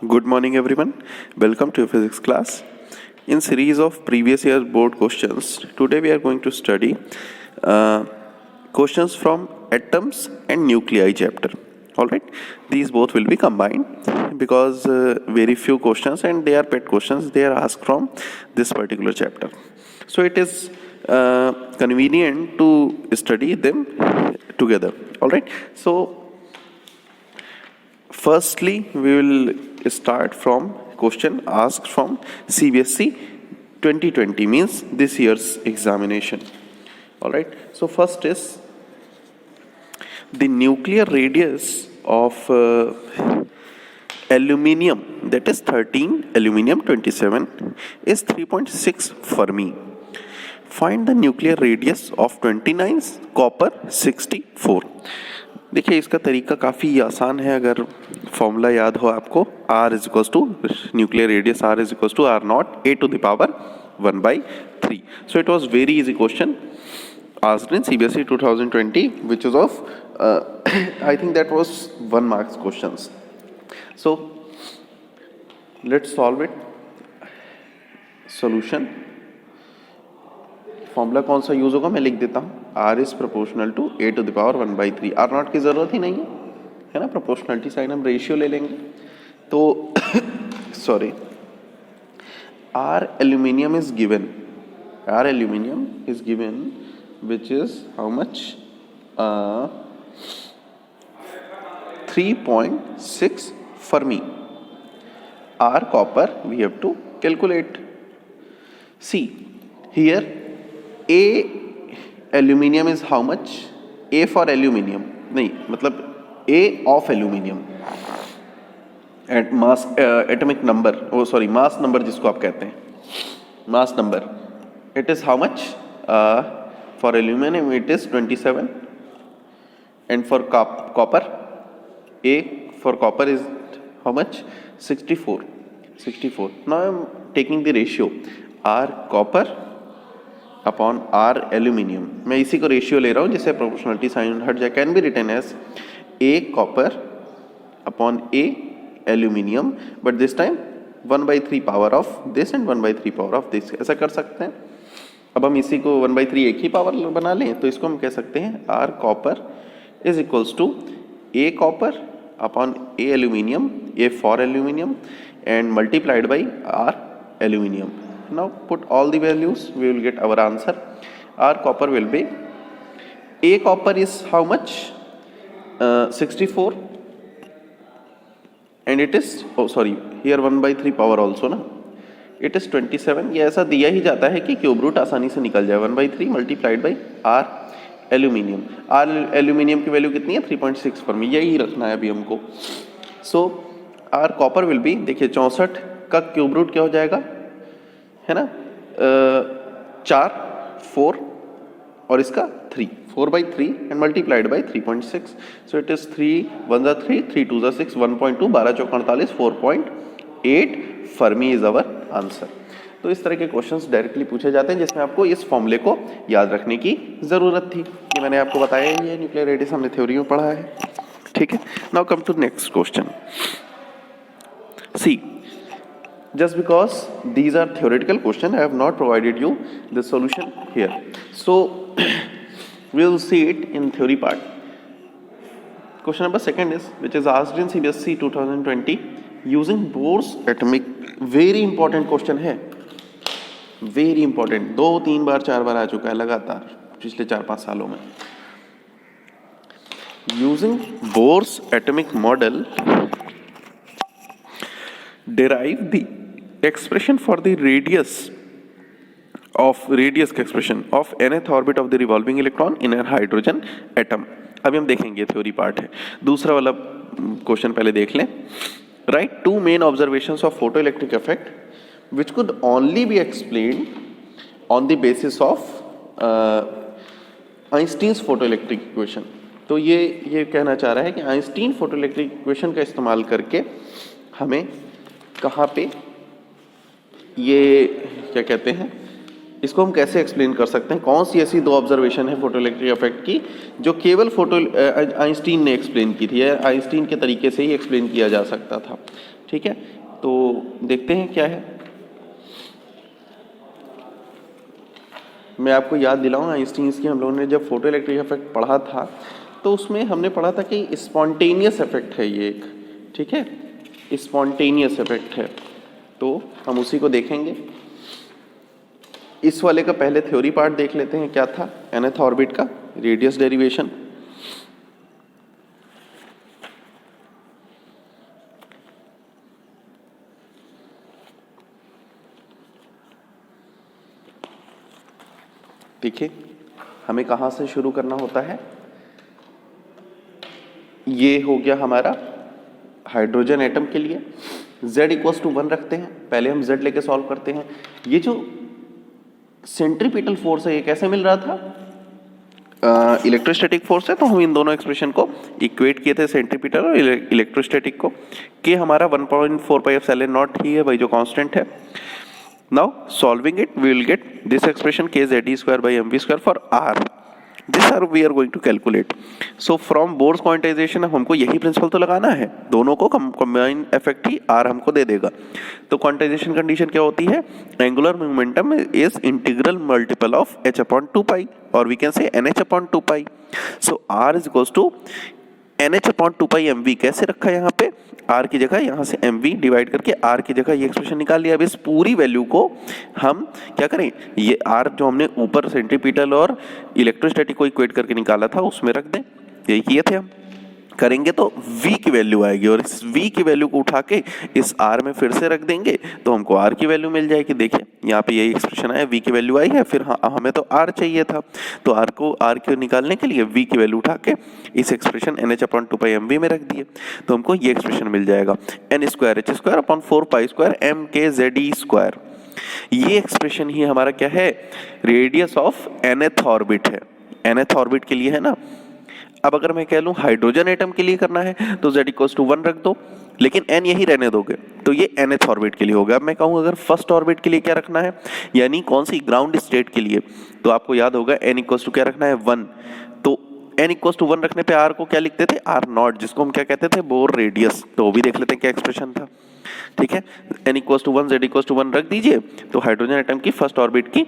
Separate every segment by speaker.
Speaker 1: Good morning everyone. Welcome to your physics class. In series of previous year board questions, today we are going to study questions from atoms and nuclei chapter. Alright, these both will be combined because very few questions and they are pet questions, they are asked from this particular chapter. So it is convenient to study them together. Alright, so firstly, we will start from question asked from CBSE 2020, means this year's examination. All right. So first is the nuclear radius of aluminium, that is 13, aluminium 27, is 3.6 Fermi. Find the nuclear radius of 29, copper 64. देखिए इसका तरीका काफ़ी आसान है, अगर formula याद हो आपको, R is equals to nuclear radius R is equals to R naught A to the power 1/3. So it was very easy question asked in CBSE 2020, which is of I think that was 1 marks questions. So let's solve it. Solution. Formula कौन सा use होगा मैं लिख देता हूँ, R is proportional to A to the power 1/3. R naught की जरूरत ही नहीं है ना, प्रोपोर्शनलिटी साइन हम रेशियो ले लेंगे. तो sorry, R aluminium is given, R aluminium is given which is how much, 3.6 Fermi. R copper we have to calculate. See here, A aluminium is how much? A for aluminium नहीं, मतलब A of aluminium at mass atomic number, oh sorry, mass number जिसको आप कहते हैं, mass number, it is how much? For aluminium it is 27, and for copper, A for copper is how much? 64. Now I am taking the ratio R copper upon R aluminium. मैं इसी को ratio ले रहा हूँ जिससे proportionality sign हट जाए. Can be written as A copper upon A aluminium, but this time 1/3 power of this and 1/3 power of this. ऐसा कर सकते हैं. अब हम इसी को 1/3 एक ही पावर बना लें, तो इसको हम कह सकते हैं R copper is equals to A copper upon A aluminium, A for aluminium, and multiplied by R aluminium. Now put all the values, we will get our answer. R copper will be, A copper is how much? 64, and it is, oh sorry, here 1/3 power also ना, it is 27. ये ऐसा दिया ही जाता है कि cube root आसानी से निकल जाए. 1/3 multiplied by R aluminium. R aluminium की वैल्यू कितनी है? 3.6 Fermi. यही रखना है अभी हमको. So R copper will be, देखिए 64 का क्यूब रूट क्या हो जाएगा, है ना, 4 और इसका 3, 4/3 and multiplied by 3.6. So it is 3 1 जा 3, 3 2 जा 6, 1.2, 12 चौक 48, 4.8 Fermi इज अवर आंसर. तो इस तरह के क्वेश्चंस डायरेक्टली पूछे जाते हैं जिसमें आपको इस फॉर्मूले को याद रखने की जरूरत थी. ये मैंने आपको बताया ही है, न्यूक्लियर रेडियस हमने थ्योरी में पढ़ा है. ठीक है. Now come to next question. See, just because these are theoretical question, I have not provided you the solution here. So we will see it in theory part. Question number 2 is, which is asked in CBSE 2020 using Bohr's atomic. very important question है, very important. 2 3 बार 4 बार आ चुका है लगातार पिछले 4-5 सालों में. Using Bohr's atomic model, derive the expression for the radius expression of nth orbit of the revolving electron in a hydrogen atom. अभी हम देखेंगे, थ्योरी पार्ट है. दूसरा वाला क्वेश्चन पहले देख लें. Write two main observations of photo electric effect which could only be explained on the basis of Einstein's photo electric equation. तो ये कहना चाह रहा है कि आइंस्टीन फोटो इलेक्ट्रिक इक्वेशन का इस्तेमाल करके हमें कहाँ पे ये क्या कहते हैं, इसको हम कैसे एक्सप्लेन कर सकते हैं? कौन सी ऐसी दो ऑब्जर्वेशन है फोटोइलेक्ट्रिक इफेक्ट की जो केवल आइंस्टीन ने एक्सप्लेन की थी, या आइंस्टीन के तरीके से ही एक्सप्लेन किया जा सकता था? ठीक है, तो देखते हैं क्या है। मैं आपको याद दिलाऊं, आइंस्टीन की हम लोगों ने जब फोटोइलेक्ट्रिक इफेक्ट पढ़ा था तो उसमें हमने पढ़ा था कि स्पॉन्टेनियस इफेक्ट है ये एक, ठीक है, स्पॉन्टेनियस इफेक्ट है। तो हम उसी को देखेंगे। इस वाले का पहले थ्योरी पार्ट देख लेते हैं, क्या था? nth ऑर्बिट का रेडियस डेरिवेशन। देखिए, हमें कहां से शुरू करना होता है? ये हो गया हमारा हाइड्रोजन एटम के लिए z इक्वल्स टू 1 रखते हैं। पहले हम z लेके सॉल्व करते हैं। ये जो सेंट्रीपिटल फोर्स है ये कैसे मिल रहा था? इलेक्ट्रोस्टैटिक फोर्स है, तो हम इन दोनों एक्सप्रेशन को इक्वेट किए थे, सेंट्रीपिटल और इलेक्ट्रोस्टैटिक को। के हमारा 1.4 पाई एप्सिलॉन नॉट ही है भाई, जो कांस्टेंट है। Now solving it we will get this expression k z square by mv square for r। This are we are going to calculate. So from Bohr's quantization हमको यही principal तो लगाना है, दोनों को कंबाइन इफेक्ट ही r हमको दे देगा। तो क्वांटाइजेशन कंडीशन क्या होती है? Angular momentum is integral multiple of h upon 2 pi, और we can say nh upon 2 pi. So r is equals to nh upon 2 pi mv। कैसे रखा है यहाँ पे? r की जगह यहाँ से mv डिवाइड करके r की जगह ये एक्सप्रेशन निकाल लिया। अब इस पूरी वैल्यू को हम क्या करें? ये r जो हमने ऊपर सेंट्रीपिटल और इलेक्ट्रोस्टैटिक को इक्वेट करके निकाला था उसमें रख दें। यही किए थे हम। करेंगे तो v की वैल्यू आएगी, और इस v की वैल्यू को उठा के इस r में फिर से रख देंगे तो हमको r की वैल्यू मिल जाएगी। देखिए यहाँ पे यही एक्सप्रेशन आया, v की वैल्यू आई है, फिर हाँ हमें तो r चाहिए था, तो r को निकालने के लिए v की वैल्यू उठा के इस expression nh upon 2 pi mv में रख दिए, तो हमको ये एक्सप्रेशन मिल जाएगा n square h square upon 4 पाई square m k z e square. ये एक्सप्रेशन ही हमारा क्या है? रेडियस ऑफ nth ऑर्बिट है, nth ऑर्बिट के लिए है ना। अब अगर मैं कह लूं हाइड्रोजन एटम के लिए करना है तो z इक्वल्स टू 1 रख दो, लेकिन n यही रहने दोगे तो ये nth ऑर्बिट के लिए होगा। अब मैं कहूं अगर फर्स्ट ऑर्बिट के लिए क्या रखना है, यानी कौन सी ग्राउंड स्टेट के लिए, तो आपको याद होगा n इक्वल्स टू क्या रखना है? 1। तो n इक्वल्स टू 1 रखने पे r को क्या लिखते थे? r नॉट, जिसको हम क्या कहते थे? Bore radius. तो वो भी देख लेते हैं क्या एक्सप्रेशन था। ठीक है, n equals to 1 z equals to 1 रख दीजिए, तो हाइड्रोजन एटम की फर्स्ट ऑर्बिट की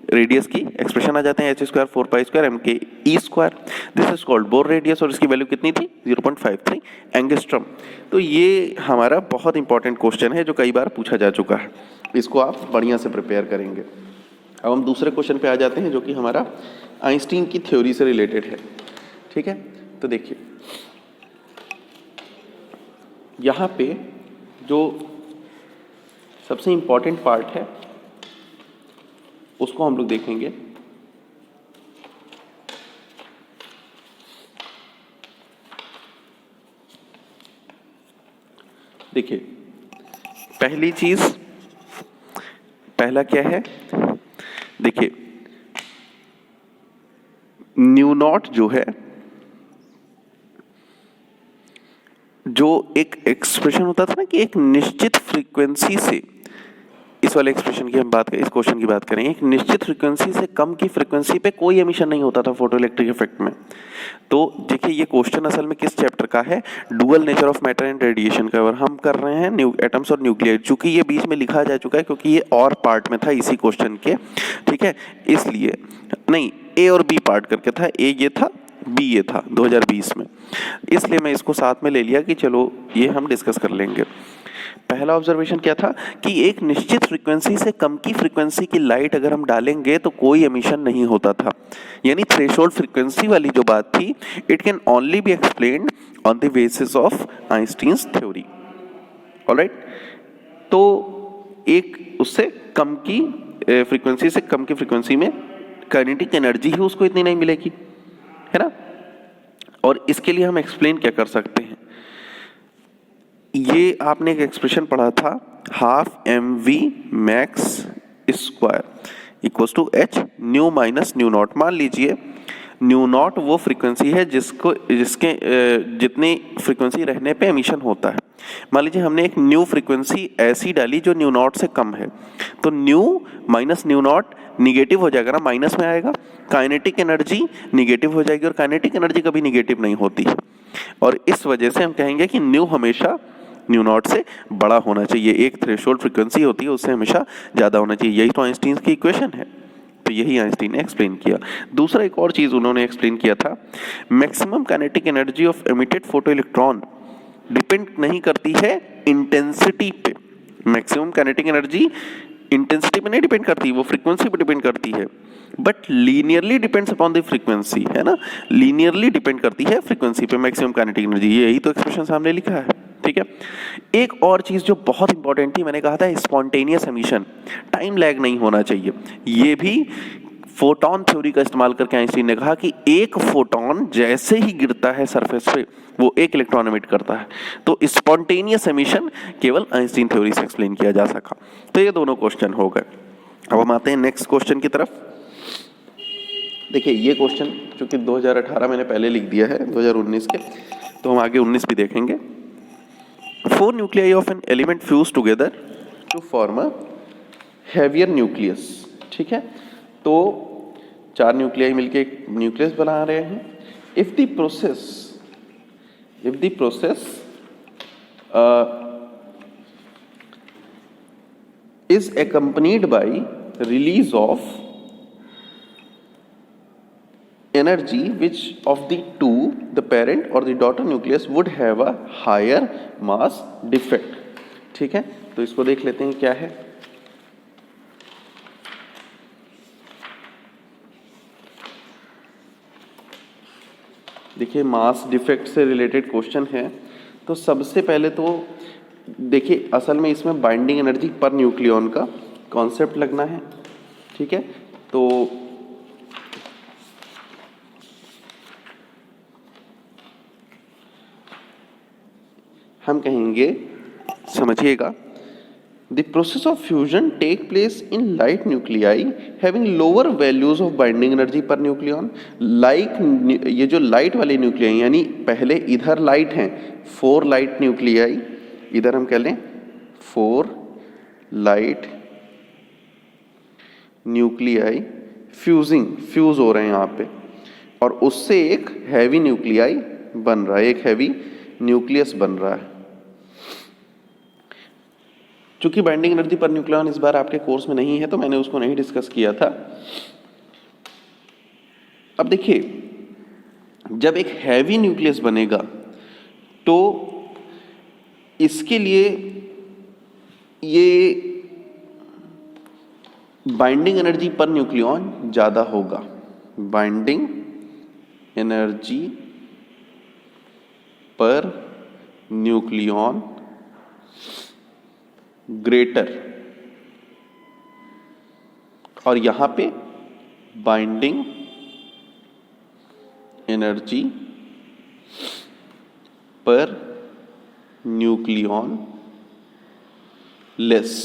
Speaker 1: रेडियस की एक्सप्रेशन आ जाते हैं h स्क्वायर 4 पाई स्क्वायर m के e square. This is called Bohr radius, और इसकी वैल्यू कितनी थी? 0.53 एंगस्ट्रॉम। तो ये हमारा बहुत इंपॉर्टेंट क्वेश्चन है जो कई बार पूछा जा चुका है, इसको आप बढ़िया से प्रिपेयर करेंगे। अब हम दूसरे क्वेश्चन पे आ जाते हैं जो कि हमारा आइंस्टीन की थ्योरी से रिलेटेड है। ठीक है, तो देखिए यहाँ पे जो सबसे इंपॉर्टेंट पार्ट है उसको हम लोग देखेंगे। देखिए पहली चीज, पहला क्या है? देखिए न्यू नॉट जो है, जो एक एक्सप्रेशन होता था ना कि एक निश्चित फ्रीक्वेंसी से, इस वाले एक्सप्रेशन की हम बात करें, इस क्वेश्चन की बात करें, एक निश्चित फ्रीक्वेंसी से कम की फ्रीक्वेंसी पे कोई एमिशन नहीं होता था फोटोइलेक्ट्रिक इफेक्ट में। तो देखिए ये क्वेश्चन असल में किस चैप्टर का है? Dual nature of matter and radiation का, और हम कर रहे हैं एटम्स और न्यूक्लियर, चूंकि ये बीच में लिखा जा चुका है क्योंकि ये और पार्ट में था इसी क्वेश्चन के। ठीक है, इसलिए नहीं, ए और बी पार्ट करके था, ए ये था, बी ये था 2020 में, इसलिए मैं इसको साथ में ले लिया कि चलो ये हम डिस्कस कर लेंगे। पहला ऑब्जर्वेशन क्या था कि एक निश्चित फ्रीक्वेंसी से कम की फ्रीक्वेंसी की लाइट अगर हम डालेंगे तो कोई एमिशन नहीं होता था, यानी थ्रेशोल्ड फ्रीक्वेंसी वाली जो बात थी, it can only be explained on the basis of Einstein's theory. Alright, तो एक उससे कम की फ्रीक्वेंसी से कम की फ्रीक्वेंसी में काइनेटिक एनर्जी ही उसको इतनी नहीं मिलेगी, है ना। और इसके लिए हम एक्सप्लेन क्या कर सकते हैं? ये आपने एक एक्सप्रेशन पढ़ा था, half M V max square equals to H nu minus nu naught. मान लीजिए न्यू नॉट वो फ्रीक्वेंसी है जिसके जितनी फ्रीक्वेंसी रहने पे एमिशन होता है। मान लीजिए हमने एक न्यू फ्रीक्वेंसी ऐसी डाली जो न्यू नॉट से कम है, तो new minus nu not negative हो जाएगा ना, माइनस में आएगा, काइनेटिक एनर्जी निगेटिव हो जाएगी और काइनेटिक एनर्जी कभी निगेटिव नहीं होती है। और इस वजह से हम कहेंगे कि न्यू हमेशा न्यू नॉट से बड़ा होना चाहिए। एक थ्रेशोल्ड फ्रीक्वेंसी होती है, उससे हमेशा ज़्यादा होना चाहिए। यही तो आइंस्टीन की इक्वेशन है। तो यही आइंस्टीन ने एक्सप्लेन किया। दूसरा एक और चीज़ उन्होंने एक्सप्लेन किया था, maximum kinetic energy of emitted photo electron depend नहीं करती है इंटेंसिटी पे। मैक्सिमम काइनेटिक एनर्जी इंटेंसिटी पे नहीं डिपेंड करती, वो फ्रीक्वेंसी पे डिपेंड करती है, but linearly depends upon the frequency, है ना, लीनियरली डिपेंड करती है फ्रीक्वेंसी पे मैक्सिमम काइनेटिक एनर्जी। यही तो एक्सप्रेशन सामने लिखा है, ठीक है। एक और चीज जो बहुत इंपॉर्टेंट थी, मैंने कहा था स्पॉन्टेनियस एमिशन, टाइम लैग नहीं होना चाहिए। ये भी फोटोन थ्योरी का इस्तेमाल करके आइंस्टीन ने कहा कि एक फोटोन जैसे ही गिरता है सरफेस पे वो एक इलेक्ट्रॉन एमिट करता है। तो स्पॉन्टेनियस एमिशन केवल आइंस्टीन थ्योरी से एक्सप्लेन किया जा सका। तो ये दोनों क्वेश्चन हो गए। अब हम आते हैं नेक्स्ट क्वेश्चन की तरफ। देखिए ये क्वेश्चन चूंकि 2018 मैंने पहले लिख दिया है 2019 के, तो हम आगे 19 भी देखेंगे। 4 nuclei of an element fuse together to form a heavier nucleus, ठीक है। तो 4 न्यूक्लियाई मिलके एक न्यूक्लियस बना रहे हैं। If the process is accompanied by release of energy, which of the two, the parent or the daughter nucleus, would have a higher mass defect, ठीक है। तो इसको देख लेते हैं क्या है। देखिए मास डिफेक्ट से रिलेटेड क्वेश्चन है। तो सबसे पहले तो देखिए असल में इसमें बाइंडिंग एनर्जी पर न्यूक्लियॉन का कॉन्सेप्ट लगना है, ठीक है। तो हम कहेंगे, समझिएगा, the process of fusion take place in light nuclei having lower values of binding energy per nucleon. Like ये जो लाइट वाले न्यूक्लियाई, यानी पहले इधर लाइट हैं 4 लाइट न्यूक्लियाई, इधर हम कह लें 4 लाइट न्यूक्लियाई फ्यूज हो रहे हैं यहाँ पे, और उससे एक हैवी न्यूक्लियाई बन रहा है, एक हैवी न्यूक्लियस बन रहा है। चूंकि बाइंडिंग एनर्जी पर न्यूक्लियॉन इस बार आपके कोर्स में नहीं है तो मैंने उसको नहीं डिस्कस किया था। अब देखिए जब एक हैवी न्यूक्लियस बनेगा तो इसके लिए ये बाइंडिंग एनर्जी पर न्यूक्लियॉन ज्यादा होगा, binding energy per nucleon greater, और यहां पे binding energy per nucleon less.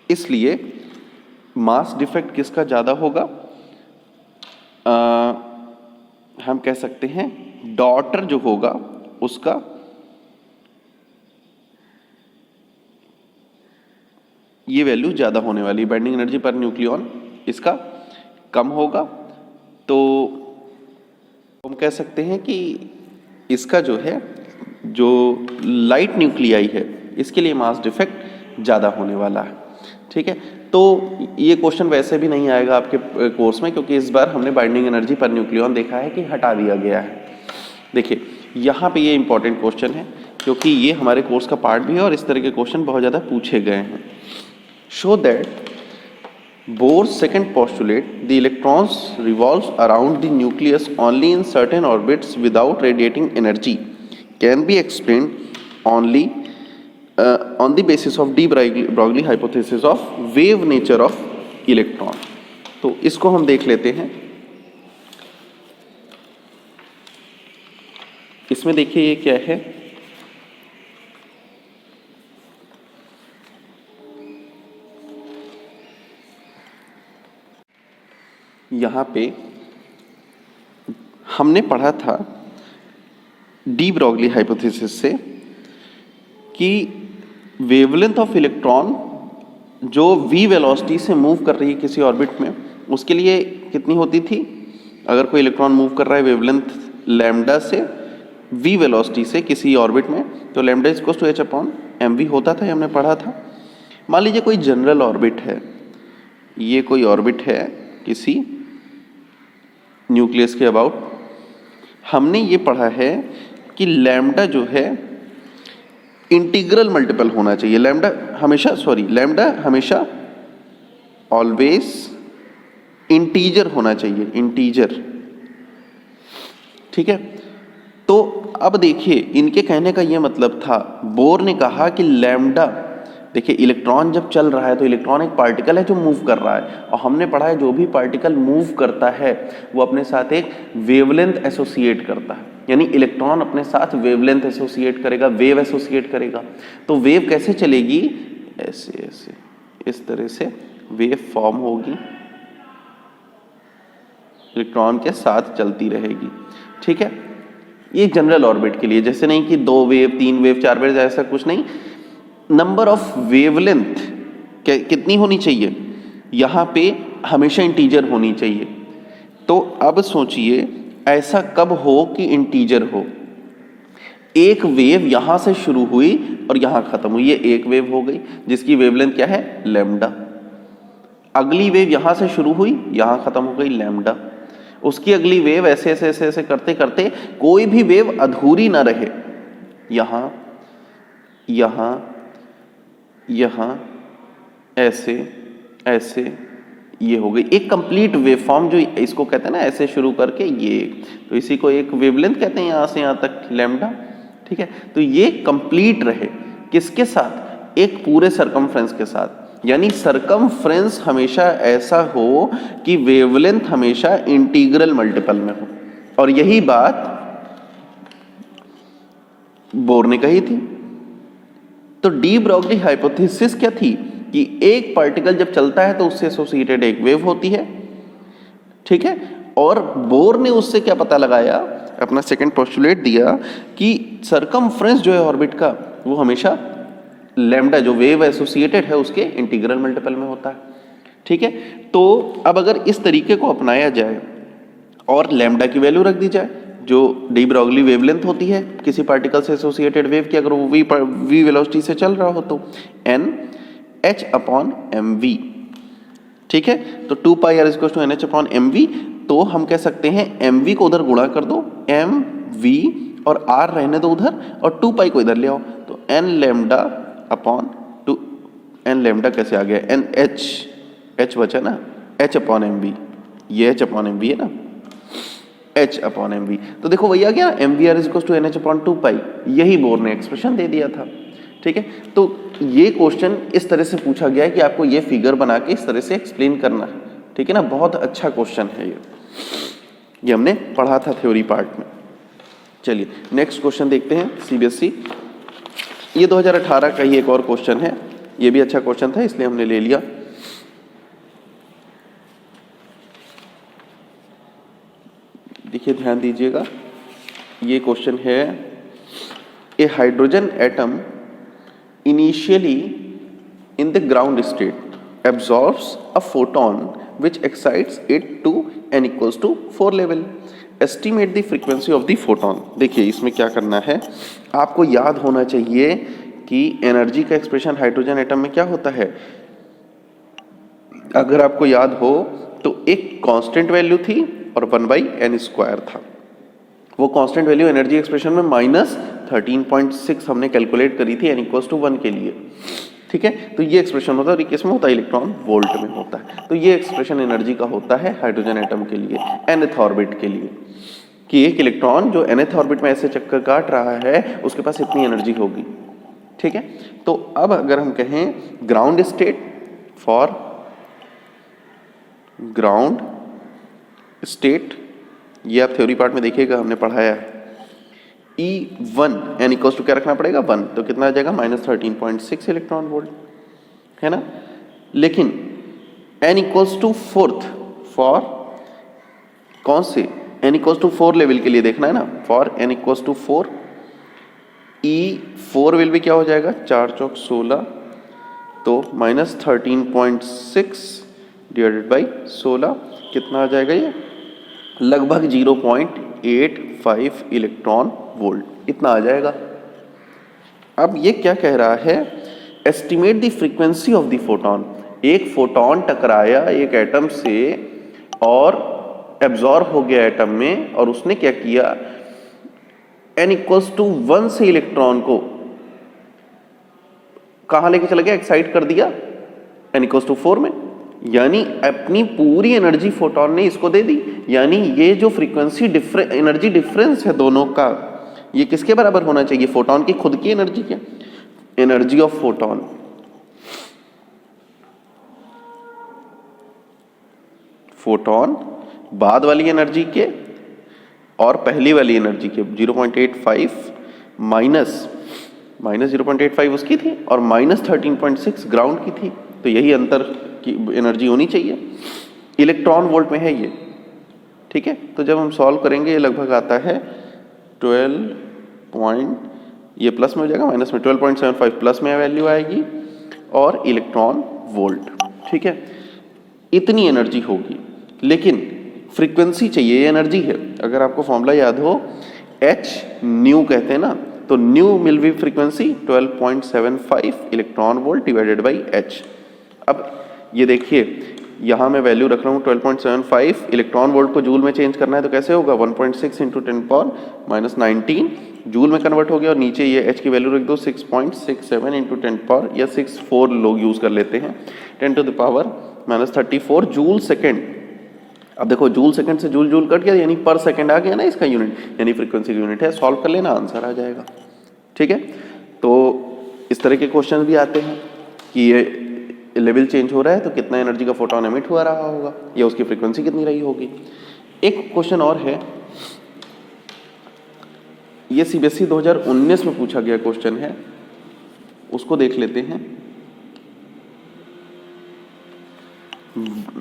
Speaker 1: इसलिए मास डिफेक्ट किसका ज्यादा होगा, हम कह सकते हैं डॉटर जो होगा उसका ये वैल्यू ज्यादा होने वाली, बाइंडिंग एनर्जी पर न्यूक्लियॉन इसका कम होगा। तो हम कह सकते हैं कि इसका जो है, जो लाइट न्यूक्लियाई है, इसके लिए मास डिफेक्ट ज्यादा होने वाला है, ठीक है। तो ये क्वेश्चन वैसे भी नहीं आएगा आपके कोर्स में, क्योंकि इस बार हमने बाइंडिंग एनर्जी पर न्यूक्लियॉन देखा है कि हटा दिया गया है। देखिए यहाँ पे ये इंपॉर्टेंट क्वेश्चन है क्योंकि ये हमारे कोर्स का पार्ट भी है और इस तरह के क्वेश्चन बहुत ज़्यादा पूछे गए हैं। Show that Bohr's second postulate, the electrons revolves around the nucleus only in certain orbits without radiating energy, can be explained only on the basis of de Broglie hypothesis of wave nature of electron. तो इसको हम देख लेते हैं। इसमें देखिए ये क्या है, यहाँ पे हमने पढ़ा था डी ब्रॉगली हाइपोथेसिस से कि वेवलेंथ ऑफ इलेक्ट्रॉन जो v वेलोसिटी से मूव कर रही है किसी ऑर्बिट में, उसके लिए कितनी होती थी? अगर कोई इलेक्ट्रॉन मूव कर रहा है वेवलेंथ लैम्डा से v वेलोसिटी से किसी ऑर्बिट में, तो लैम्डा इक्वल्स टू h/mv होता था, ये हमने पढ़ा था। मान लीजिए कोई जनरल ऑर्बिट है, ये कोई ऑर्बिट है किसी न्यूक्लियस के अबाउट, हमने ये पढ़ा है कि लैम्डा जो है इंटीग्रल मल्टीपल होना चाहिए। लैम्डा हमेशा ऑलवेज इंटीजर होना चाहिए, इंटीजर। ठीक है, तो अब देखिए इनके कहने का ये मतलब था, बोर ने कहा कि लैम्डा, देखिए इलेक्ट्रॉन जब चल रहा है तो इलेक्ट्रॉन एक पार्टिकल है जो मूव कर रहा है, और हमने पढ़ा है जो भी पार्टिकल मूव करता है वो अपने साथ एक वेवलेंथ एसोसिएट करता है, यानी इलेक्ट्रॉन अपने साथ वेवलेंथ एसोसिएट करेगा, वेव एसोसिएट करेगा। तो वेव कैसे चलेगी? ऐसे ऐसे, इस तरह से वेव फॉर्म होगी, इलेक्ट्रॉन के साथ चलती रहेगी। ठीक है, ये जनरल ऑर्बिट के लिए, जैसे नहीं कि 2 वेव 3 वेव 4 वेव, ऐसा कुछ नहीं। नंबर ऑफ वेवलेंथ कितनी होनी चाहिए? यहाँ पे हमेशा इंटीजर होनी चाहिए। तो अब सोचिए ऐसा कब हो कि इंटीजर हो? एक वेव यहां से शुरू हुई और यहां खत्म हुई, ये एक वेव हो गई जिसकी वेवलेंथ क्या है? लैम्डा। अगली वेव यहां से शुरू हुई, यहां खत्म हो गई, लैम्डा। उसकी अगली वेव ऐसे ऐसे ऐसे ऐसे करते करते कोई भी वेव अधूरी ना रहे, यहां यहां यहां ऐसे ऐसे, ये हो गई एक कंप्लीट वेव फॉर्म, जो इसको कहते हैं ना ऐसे शुरू करके ये, तो इसी को एक वेवलेंथ कहते हैं यहां से यहां तक, लैम्डा। ठीक है, तो ये कंप्लीट रहे किसके साथ? एक पूरे सरकमफ्रेंस के साथ, यानी सरकमफ्रेंस हमेशा ऐसा हो कि वेवलेंथ हमेशा इंटीग्रल मल्टीपल में हो। और यही बात बोर ने कही थी। तो डी ब्रॉगली हाइपोथेसिस क्या थी? कि एक पार्टिकल जब चलता है तो उससे एसोसिएटेड एक वेव होती है। ठीक है, और बोर ने उससे क्या पता लगाया? अपना सेकंड पोस्टुलेट दिया कि सरकमफ्रेंस जो है ऑर्बिट का, वो हमेशा लैम्डा जो वेव एसोसिएटेड है उसके इंटीग्रल मल्टीपल में होता है। ठीक है, तो अब अगर इस तरीके को अपनाया जाए और लैम्डा की वैल्यू रख दी जाए, जो डी ब्रॉगली वेवलेंथ होती है किसी पार्टिकल से एसोसिएटेड वेव की, अगर वो वी वेलोसिटी से चल रहा हो तो NH/mv। ठीक है, तो 2πr=NH/mv। तो हम कह सकते हैं mv को उधर गुणा कर दो, mv और r रहने दो उधर, और 2π को इधर ले आओ, तो n लैम्डा कैसे आ गया? h बचा ना, h/mv, ये h/mv है ना, h/mv। तो देखो वही आ गया ना, mvr=NH/2π, यही बोर ने एक्सप्रेशन दे दिया था। ठीक है, तो ये क्वेश्चन इस तरह से पूछा गया है कि आपको ये फिगर बना के इस तरह से एक्सप्लेन करना है। ठीक है ना, बहुत अच्छा क्वेश्चन है ये हमने पढ़ा था थ्योरी पार्ट में। चलिए नेक्स्ट क्वेश्चन देखते हैं सीबीएसई। ये 2018 का ही एक और क्वेश्चन है, ये भी अच्छा क्वेश्चन था इसलिए हमने ले लिया। देखिए ध्यान दीजिएगा, ये क्वेश्चन है, a hydrogen atom initially in the ground state absorbs a photon which excites it to n=4 level. Estimate the frequency of the photon. देखिए इसमें क्या करना है, आपको याद होना चाहिए कि एनर्जी का एक्सप्रेशन हाइड्रोजन एटम में क्या होता है। अगर आपको याद हो तो एक कांस्टेंट वैल्यू थी और 1/n² था। वो कांस्टेंट वैल्यू एनर्जी एक्सप्रेशन में -13.6 हमने कैलकुलेट करी थी n=1 के लिए। ठीक है, तो ये एक्सप्रेशन होता है, और किस में होता है? इलेक्ट्रॉन वोल्ट में होता है। तो ये एक्सप्रेशन एनर्जी का होता है हाइड्रोजन एटम के लिए, nth ऑर्बिट के लिए, कि एक इलेक्ट्रॉन जो nth ऑर्बिट में ऐसे चक्कर काट रहा है उसके पास इतनी एनर्जी होगी। ठीक है, तो अब अगर हम कहें ground state, for ground state, ये आप थ्योरी पार्ट में देखिएगा हमने पढ़ाया है, E1 n = क्या रखना पड़ेगा? 1, तो कितना आ जाएगा? -13.6 इलेक्ट्रॉन वोल्ट, है ना। लेकिन n = 4 फॉर कौन से? n = 4 लेवल के लिए देखना है ना, फॉर n = 4, E4 विल भी क्या हो जाएगा? 4 चौक 16, तो -13.6 डिवाइडेड बाई 16 कितना आ जाएगा ये? लगभग 0.85 इलेक्ट्रॉन वोल्ट इतना आ जाएगा। अब ये क्या कह रहा है? Estimate the frequency of the photon. एक फोटोन टकराया एक एटम से और एब्जॉर्ब हो गया एटम में, और उसने क्या किया? n इक्वल्स टू 1 से इलेक्ट्रॉन को कहां लेके चला गया? एक्साइट कर दिया n इक्वल्स टू 4 में, यानी अपनी पूरी एनर्जी फोटोन ने इसको दे दी। यानी ये जो फ्रीक्वेंसी एनर्जी डिफरेंस है दोनों का, ये किसके बराबर होना चाहिए? फोटोन की खुद की एनर्जी के, एनर्जी ऑफ फोटोन। फोटोन बाद वाली एनर्जी के और पहली वाली एनर्जी के 0.85 माइनस 0.85 उसकी थी और -13.6 ग्राउंड की थी, तो यही अंतर की एनर्जी होनी चाहिए। इलेक्ट्रॉन वोल्ट में है ये, ठीक है। तो जब हम सॉल्व करेंगे ये लगभग आता है 12 ये प्लस में हो जाएगा, माइनस में 12.75 प्लस में वैल्यू आएगी और इलेक्ट्रॉन वोल्ट, ठीक है। इतनी एनर्जी होगी, लेकिन फ्रीक्वेंसी चाहिए, ये एनर्जी है। अगर आपको फॉर्मूला याद हो h न्यू कहते हैं ना, तो न्यू मिल भी frequency 12.75 electron volt divided by h। अब ये देखिए यहाँ मैं वैल्यू रख रहा हूँ 12.75, इलेक्ट्रॉन वोल्ट को जूल में चेंज करना है तो कैसे होगा? 1.6 इंटू 10⁻⁻19 जूल में कन्वर्ट हो गया, और नीचे ये h की वैल्यू रख दो 6.67 इंटू 10 या 64 लोग यूज कर लेते हैं 10⁻34 जूल सेकेंड। अब देखो जूल सेकंड से जूल कट गया, यानी पर सेकंड आ गया ना इसका यूनिट, यानी फ्रीक्वेंसी का यूनिट है। सॉल्व कर लेना, आंसर आ जाएगा, ठीक है। तो इस तरह के क्वेश्चन भी आते हैं कि ये लेवल चेंज हो रहा है तो कितना एनर्जी का फोटोन एमिट हुआ रहा होगा या उसकी फ्रीक्वेंसी कितनी रही होगी। एक क्वेश्चन और है, ये सीबीएसई 2019 में पूछा गया क्वेश्चन है, उसको देख लेते हैं।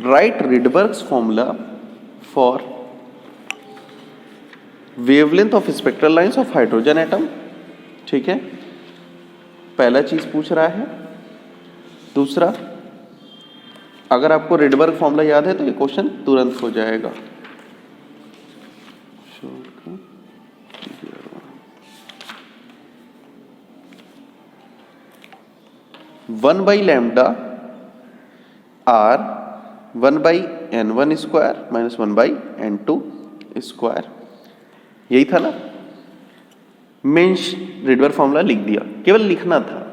Speaker 1: Right Rydberg's formula for wavelength of spectral lines of hydrogen atom, ठीक है। पहला चीज पूछ रहा है। दूसरा, अगर आपको रिडबर्ग फॉर्मूला याद है तो ये क्वेश्चन तुरंत हो जाएगा। 1/λ r 1/n1 square minus 1/n2 square, यही था ना। मेंश रिडबर्ग फॉर्मूला लिख दिया, केवल लिखना था।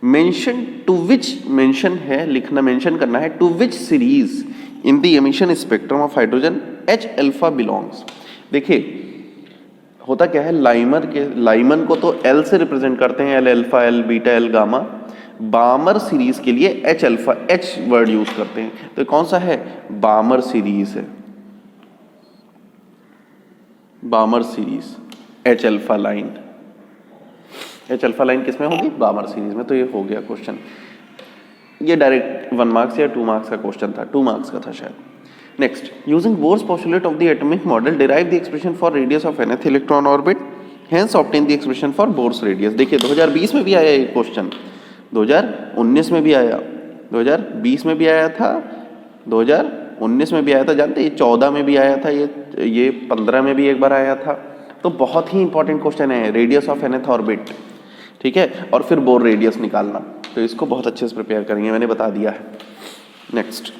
Speaker 1: मेंशन टू विच, मेंशन है लिखना, मेंशन करना है to which series in the emission spectrum of hydrogen H alpha belongs. देखिए होता क्या है, लाइमन को तो L से रिप्रेजेंट करते हैं, L alpha, L beta, L gamma. बामर series के लिए H alpha, H word use करते हैं। तो कौन सा है? बामर सीरीज है, बामर series H alpha line. H alpha line किसमें होगी? बामर सीरीज में। तो ये हो गया क्वेश्चन। ये डायरेक्ट 1 मार्क्स या 2 मार्क्स का क्वेश्चन था, 2 मार्क्स का था शायद। Next, using Bohr's postulate of the atomic model derive the expression for radius of nth electron orbit, hence obtain the expression for Bohr's radius. देखिए 2020 में भी आया ये क्वेश्चन, 2019 में भी आया, 2020 में भी आया था, 2019 में भी आया था, जानते ये 14 में भी आया था, ये 15 में भी एक बार आया था। तो बहुत ही इंपॉर्टेंट क्वेश्चन है, रेडियस ऑफ nth ऑर्बिट, ठीक है। और फिर बोर रेडियस निकालना, तो इसको बहुत अच्छे से प्रिपेयर करेंगे, मैंने बता दिया है। नेक्स्ट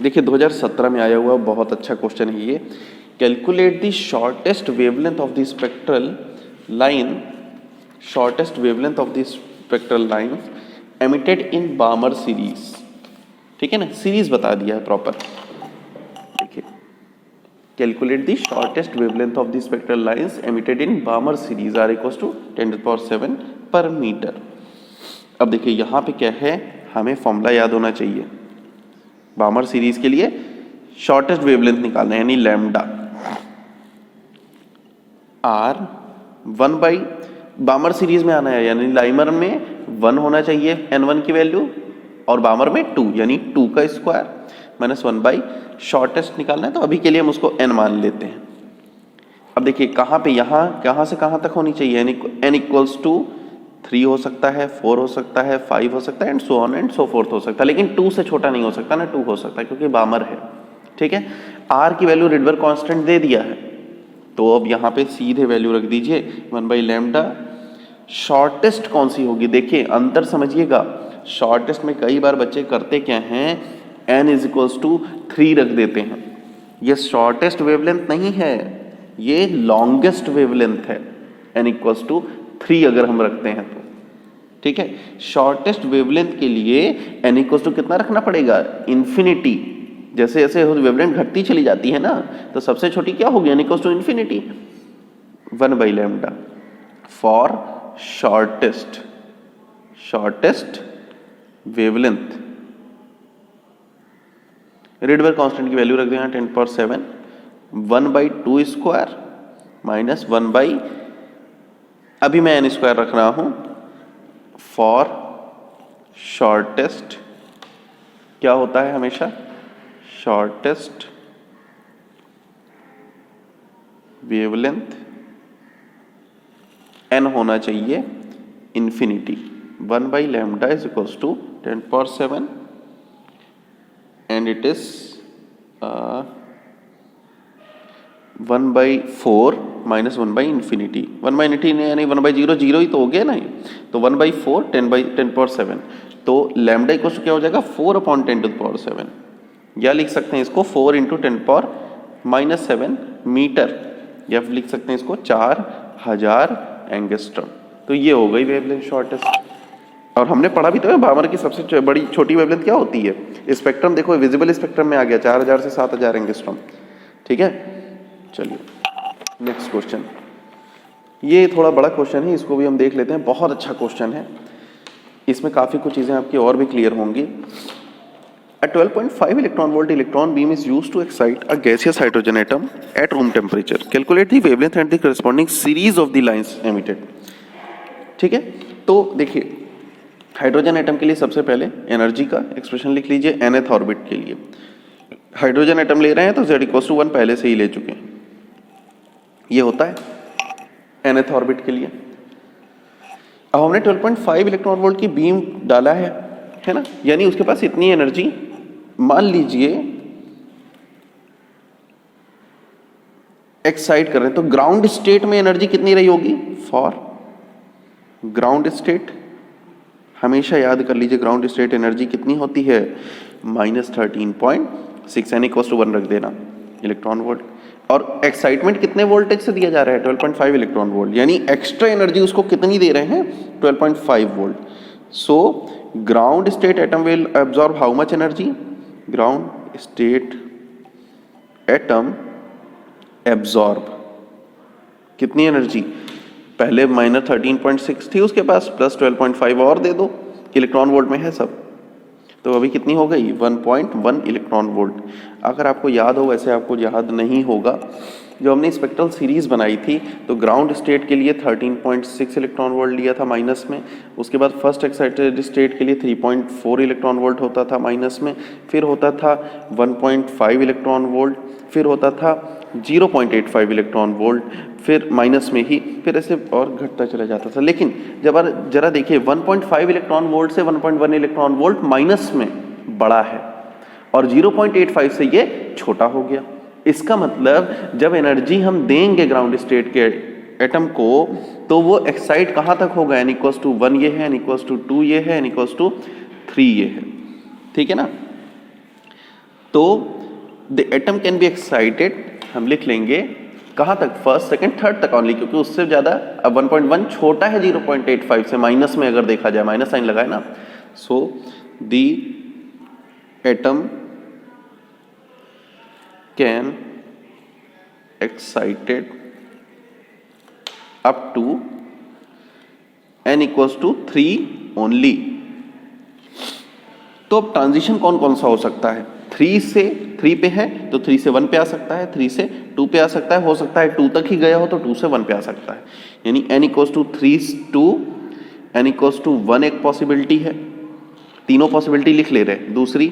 Speaker 1: देखिए 2017 में आया हुआ बहुत अच्छा क्वेश्चन है ये। Calculate the shortest wavelength of the spectral line, shortest wavelength of the spectral line emitted in Balmer series, ठीक है ना। सीरीज बता दिया है प्रॉपर। देखिए calculate the shortest wavelength of the spectral lines emitted in Balmer series R equals to 10⁻7 per metre. अब देखिए यहाँ पे क्या है, हमें फॉर्मूला याद होना चाहिए। बामर सीरीज के लिए शॉर्टेस्ट वेवलेंथ निकालना है, यानी लैम्डा आर 1 बामर सीरीज में आना है, यानी लाइमर में 1 होना चाहिए n1 की वैल्यू, और बामर में 2 यानी 2 का स्क्वायर माइनस 1 शॉर्टेस्ट निकालना है। तो अभी के लिए हम उसको n मान लेते हैं। अब देखिए कहाँ पे, यहाँ कहाँ से कहाँ तक होनी चाहिए, यानी n इक्वल्स टू 3 हो सकता है, 4 हो सकता है, 5 हो सकता है and so on and so fourth हो सकता है, लेकिन 2 से छोटा नहीं हो सकता ना, 2 हो सकता है क्योंकि बामर है। ठीक है, आर की वैल्यू रिडबर्ग कांस्टेंट दे दिया है, तो अब यहाँ पे सीधे वैल्यू रख दीजिए 1/λ। शॉर्टेस्ट कौन सी होगी, देखिए अंतर समझिएगा, शॉर्टेस्ट में कई बार बच्चे करते क्या हैं, n इज टू 3 रख देते हैं। ये शॉर्टेस्ट वेवलेंथ नहीं है, ये लॉन्गेस्ट वेवलेंथ है, n इक्वल्स टू 3 अगर हम रखते हैं तो। ठीक है, शॉर्टेस्ट वेवलेंथ के लिए n इक्वल्स टू कितना रखना पड़ेगा, इन्फिनिटी। जैसे जैसे वेवलेंथ घटती चली जाती है ना, तो सबसे छोटी क्या होगी, n equals to infinity 1/λ for shortest wavelength. Rydberg constant की वैल्यू रख देना 10⁻⁷, 1/2 स्क्वायर माइनस 1 अभी मैं n स्क्वायर रख रहा हूं फॉर शॉर्टेस्ट, क्या होता है हमेशा, शॉर्टेस्ट वेवलेंथ n होना चाहिए infinity. 1/λ is equals to 10⁻⁷ and it is 1/4 minus 1/∞, 1/∞ यानी 1/0, 0 ही तो हो गया ना, तो 1/4 10/10⁻⁷, तो लैम्डा इक्वल टू क्या हो जाएगा 4/10⁻⁷, या लिख सकते हैं इसको 4 × 10⁻⁷ मीटर, या फिर लिख सकते हैं इसको 4000 एंगस्ट्रम। तो ये हो गई वेवलेंथ शॉर्टेस्ट। और हमने पढ़ा भी तो है बामर की सबसे बड़ी छोटी वेवलेंथ क्या होती है, स्पेक्ट्रम देखो विजिबल स्पेक्ट्रम में आ गया 4000 से 7000 एंगस्ट्रम। ठीक है, चलिए नेक्स्ट क्वेश्चन, ये थोड़ा बड़ा क्वेश्चन है, इसको भी हम देख लेते हैं, बहुत अच्छा क्वेश्चन है, इसमें काफ़ी कुछ चीज़ें आपकी और भी क्लियर होंगी। A 12.5 electron volt electron beam is used to excite a gaseous hydrogen atom at room temperature. Calculate the wavelength and the corresponding series of the lines emitted. ठीक है, तो देखिए हाइड्रोजन एटम के लिए सबसे पहले एनर्जी का एक्सप्रेशन लिख लीजिए, nth ऑर्बिट के लिए हाइड्रोजन एटम ले रहे हैं तो z = 1 पहले से ही ले चुके हैं, ये होता है nth ऑर्बिट के लिए। अब हमने 12.5 इलेक्ट्रॉन वोल्ट की बीम डाला है ना, यानी उसके पास इतनी एनर्जी, मान लीजिए एक्साइट कर रहे हैं, तो ग्राउंड स्टेट में एनर्जी कितनी रही होगी, फॉर ग्राउंड स्टेट हमेशा याद कर लीजिए ग्राउंड स्टेट एनर्जी कितनी होती है, -13.6 यानी इक्वल टू 1 रख देना इलेक्ट्रॉन वोल्ट। और एक्साइटमेंट कितने वोल्टेज से दिया जा रहा है, 12.5 इलेक्ट्रॉन वोल्ट, यानी एक्स्ट्रा एनर्जी उसको कितनी दे रहे हैं, 12.5 volt. So ground state atom will absorb how much energy, ground state atom absorb कितनी एनर्जी, पहले -13.6 थी उसके पास, प्लस 12.5 और दे दो, इलेक्ट्रॉन वोल्ट में है सब, तो अभी कितनी हो गई 1.1 इलेक्ट्रॉन वोल्ट। अगर आपको याद हो, वैसे आपको याद नहीं होगा, जो हमने स्पेक्ट्रल सीरीज बनाई थी तो ग्राउंड स्टेट के लिए 13.6 इलेक्ट्रॉन वोल्ट लिया था माइनस में, उसके बाद फर्स्ट एक्साइटेड स्टेट के लिए 3.4 इलेक्ट्रॉन वोल्ट होता था माइनस में, फिर होता था 1.5 इलेक्ट्रॉन वोल्ट, फिर होता था 0.85 इलेक्ट्रॉन वोल्ट, फिर माइनस में ही, फिर ऐसे और घटता चला जाता था। लेकिन जब जरा देखिए 1.5 इलेक्ट्रॉन वोल्ट से 1.1 इलेक्ट्रॉन वोल्ट माइनस में बड़ा है और 0.85 से ये छोटा हो गया। इसका मतलब जब एनर्जी हम देंगे ग्राउंड स्टेट के एटम को तो वो एक्साइट कहाँ तक होगा, n = 1 ये है, n = 2 ये है, n = 3 ये है, ठीक है ना। तो the atom can be excited हम लिख लेंगे कहाँ तक, फर्स्ट सेकंड थर्ड तक ओनली, क्योंकि उससे ज़्यादा अब 1.1 छोटा है 0.85 से, माइनस में अगर देखा जाए, माइनस साइन लगाए ना। So the atom can excited up to n = 3 only. तो अब ट्रांजिशन कौन कौन सा हो सकता है, 3 से 3 पे है तो 3 से 1 पे आ सकता है, 3 से 2 पे आ सकता है, हो सकता है 2 तक ही गया हो तो 2 से 1 पे आ सकता है, यानी n = 3 to n = 1 एक पॉसिबिलिटी है, तीनों पॉसिबिलिटी लिख ले रहे हैं। दूसरी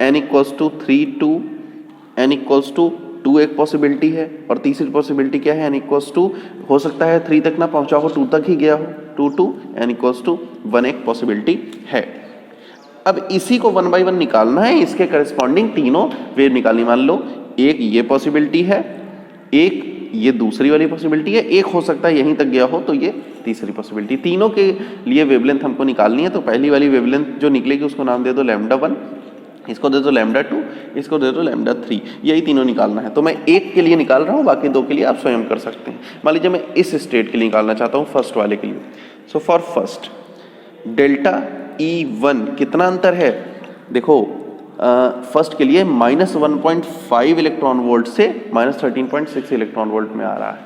Speaker 1: n = 3 to n = 2 एक पॉसिबिलिटी है, और तीसरी पॉसिबिलिटी क्या है, n = हो सकता है 3 तक ना पहुंचा हो, 2 तक ही गया हो, 2 n इक्वल्स टू 1 एक पॉसिबिलिटी है। अब इसी को 1 बाई 1 निकालना है, इसके करस्पॉन्डिंग तीनों वेव निकालनी। मान लो एक ये पॉसिबिलिटी है, एक ये दूसरी वाली पॉसिबिलिटी है, एक हो सकता है यहीं तक गया हो तो ये तीसरी पॉसिबिलिटी। तीनों के लिए वेवलेंथ हमको निकालनी है। तो पहली वाली वेवलेंथ जो निकलेगी उसको नाम दे दो λ1, इसको दे दो λ2, इसको दे दो λ3। यही तीनों निकालना है। तो मैं एक के लिए निकाल रहा हूँ, बाकी दो के लिए आप स्वयं कर सकते हैं। मान लीजिए मैं इस स्टेट के लिए निकालना चाहता हूँ, फर्स्ट वाले के लिए। So for first delta E1 कितना अंतर है, देखो फर्स्ट के लिए -1.5 इलेक्ट्रॉन वोल्ट से -13.6 इलेक्ट्रॉन वोल्ट में आ रहा है।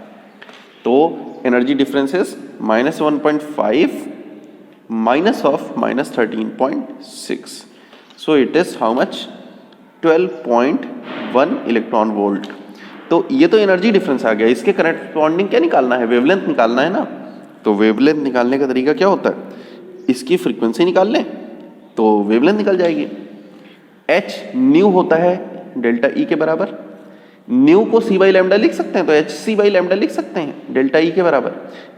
Speaker 1: तो energy difference is -1.5 minus of -13.6, so it is how much 12.1 electron volt. तो ये तो एनर्जी डिफरेंस आ गया। इसके करस्पॉन्डिंग क्या निकालना है, वेवलेंथ निकालना है ना। तो वेवलेंथ निकालने का तरीका क्या होता है, इसकी फ्रीक्वेंसी निकाल लें तो वेवलेंथ निकल जाएगी। h न्यू होता है डेल्टा E के बराबर। न्यू को c बाई लैम्डा लिख सकते हैं, तो hc बाई लैम्डा लिख सकते हैं डेल्टा E के बराबर।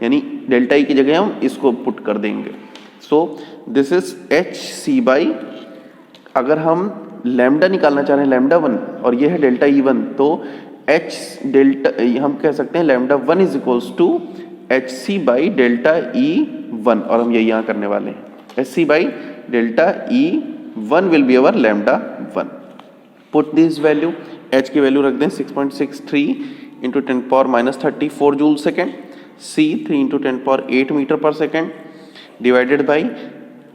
Speaker 1: यानी डेल्टा E की जगह हम इसको पुट कर देंगे। So this is hc by, अगर हम लैम्डा निकालना चाह रहे हैं λ1 और ये है डेल्टा E1, तो h डेल्टा हम कह सकते हैं λ1 is equals to hc by delta E1, और हम ये यहाँ करने वाले हैं। hc by delta E1 will be our λ1। Put this value, h की वैल्यू रख दें 6.63 into 10⁻34 joule second, c 3 into 10⁸ metre पर second, divided by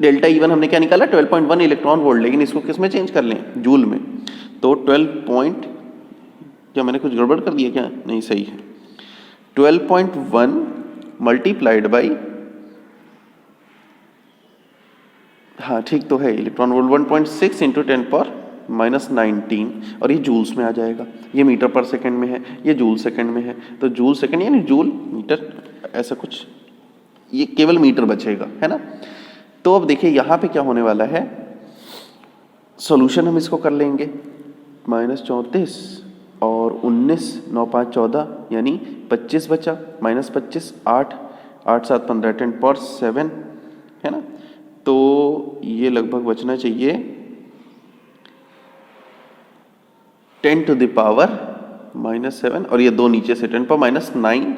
Speaker 1: delta E1 हमने क्या निकाला 12.1 इलेक्ट्रॉन वोल्ट, लेकिन इसको किस में चेंज कर लें, जूल में। तो 12 क्या मैंने कुछ गड़बड़ कर दिया क्या, नहीं सही है। 12.1 मल्टीप्लाइड बाई, हाँ ठीक तो है, इलेक्ट्रॉन वोल्ट 1.6 इंटू 10⁻19, और ये जूल्स में आ जाएगा। ये मीटर पर सेकंड में है, ये जूल सेकंड में है। तो जूल सेकंड यानी जूल मीटर, ऐसा कुछ, ये केवल मीटर बचेगा, है ना। तो अब देखिए यहाँ पे क्या होने वाला है, सॉल्यूशन हम इसको कर लेंगे। -34 और 19 9 5 14 यानी 25 बचा, -25 8 8 7 15 10⁻7, है ना। तो ये लगभग बचना चाहिए 10⁻⁻7, और ये दो नीचे से 10⁻⁹,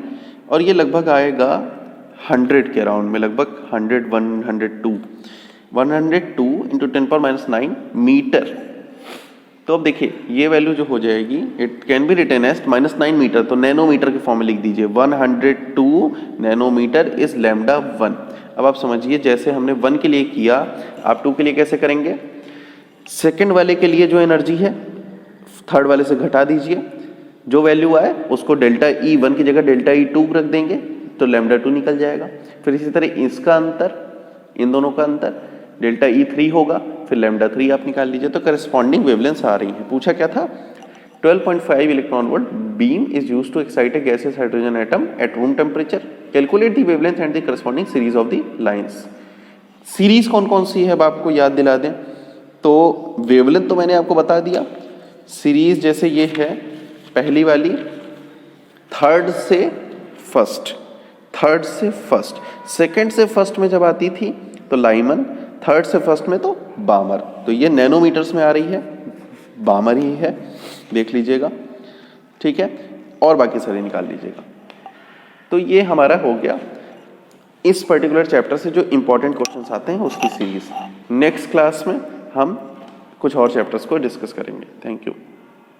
Speaker 1: और ये लगभग आएगा 100 के अराउंड में, लगभग 102 इंटू 10⁻⁹ मीटर। तो अब देखिए ये वैल्यू जो हो जाएगी, it can be written as -9 metre, तो नैनोमीटर के फॉर्म में लिख दीजिए। 102 नैनोमीटर इज λ1। अब आप समझिए, जैसे हमने 1 के लिए किया, आप 2 के लिए कैसे करेंगे। सेकंड वाले के लिए जो एनर्जी है थर्ड वाले से घटा दीजिए, जो वैल्यू आए उसको डेल्टा E1 की जगह डेल्टा E2 रख देंगे, तो λ2 निकल जाएगा। फिर इसी तरह इसका अंतर, इन दोनों का अंतर डेल्टा E3 होगा, फिर λ3 आप निकाल लीजिए। तो करस्पॉन्डिंग वेवलेंथ्स आ रही हैं। पूछा क्या था, 12.5 electron volt beam is used to excite a gaseous hydrogen atom at room temperature, calculate the wavelength and the corresponding series of the lines. Series कौन कौन सी है, अब आपको याद दिला दें। तो वेवलेंथ तो मैंने आपको बता दिया। सीरीज जैसे ये है, पहली वाली थर्ड से फर्स्ट, थर्ड से फर्स्ट, सेकंड से फर्स्ट में जब आती थी तो लाइमन, थर्ड से फर्स्ट में तो बामर। तो ये नैनोमीटर्स में आ रही है, बामर ही है, देख लीजिएगा, ठीक है। और बाकी सारे निकाल लीजिएगा। तो ये हमारा हो गया इस पर्टिकुलर चैप्टर से जो इंपॉर्टेंट क्वेश्चंस आते हैं उसकी सीरीज। नेक्स्ट क्लास में हम कुछ और चैप्टर्स को डिस्कस करेंगे। Thank you.